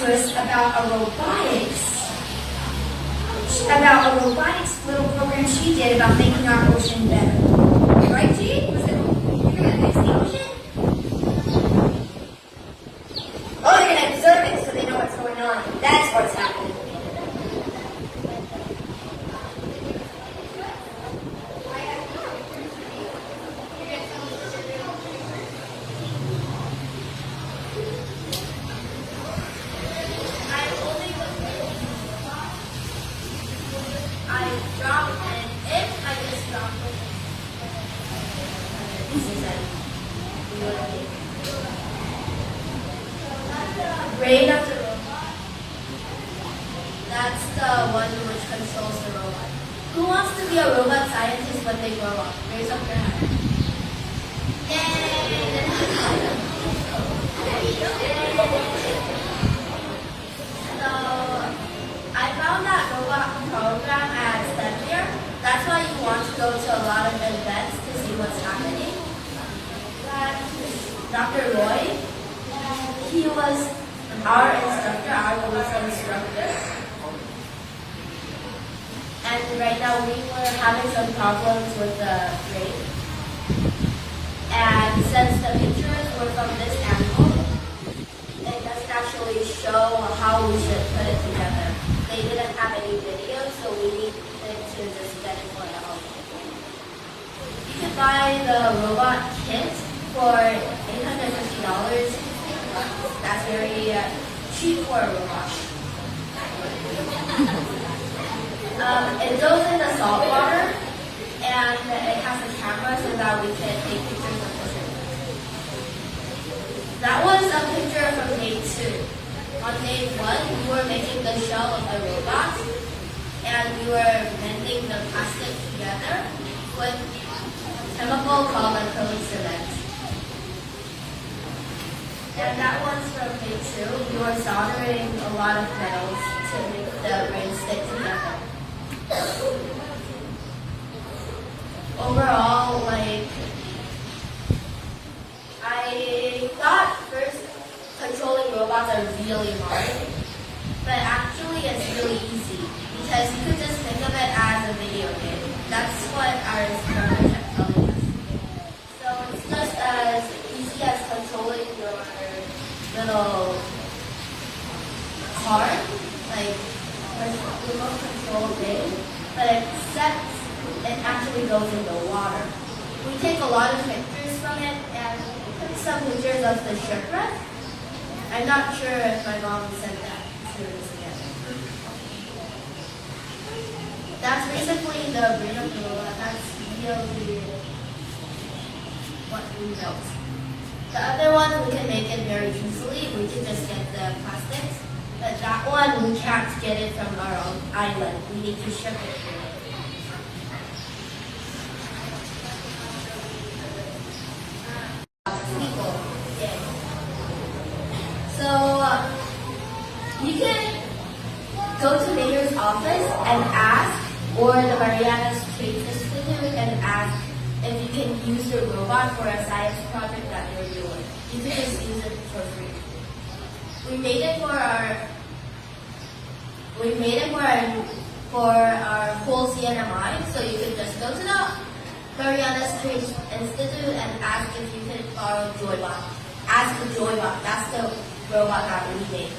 to us about a robotics little program she did about making our ocean better. Right, G? Was it, you're going to fix the ocean? Oh, they're going to observe it so they know what's going on. That's what's happening. Brain of the robot. That's the one which controls the robot. Who wants to be a robot scientist when they grow up? Raise up your hand. Yay! So, I found that robot program at STEM here. That's why you want to go to a lot of events to see what's happening. Dr. Roy, he was our instructor, our voice instructor. And right now we were having some problems with the brain. And since the pictures were from this angle, it doesn't actually show how we should put it together. They didn't have any video, so we needed to just get it for the home. You can buy the robot kit for $850. That's very cheap for a robot. It goes in the salt water, and it has a camera so that we can take pictures of the ship. That was a picture from day 2. On day 1, we were making the shell of the robot, and we were mending the plastic together with a chemical called acrylic cement. And that one's from day 2. We were soldering a lot of metals to make the brain stick together. Overall, I thought first controlling robots are really hard, but actually it's really easy because you could just think of it as a video game. That's what our instructor kept telling us. So it's just as easy as controlling your little car, like remote control thing, but except it actually goes in the water. We take a lot of pictures from it and took some pictures of the shipwreck. I'm not sure if my mom sent that to us again. That's basically the brain of the robot. That's really what we built. The other one we can make it very easily. We can just get the plastics. But that one we can't get it from our own island. We need to ship it here. So you can go to Mayor's office and ask, or the Mariana Street Institute and ask if you can use your robot for a science project that you're doing. You can just use it for free. We made it for our whole CNMI, so you can just go to the Mariana Street Institute and ask if you can borrow Joybot. Ask the Joybot. That's the robot that we made.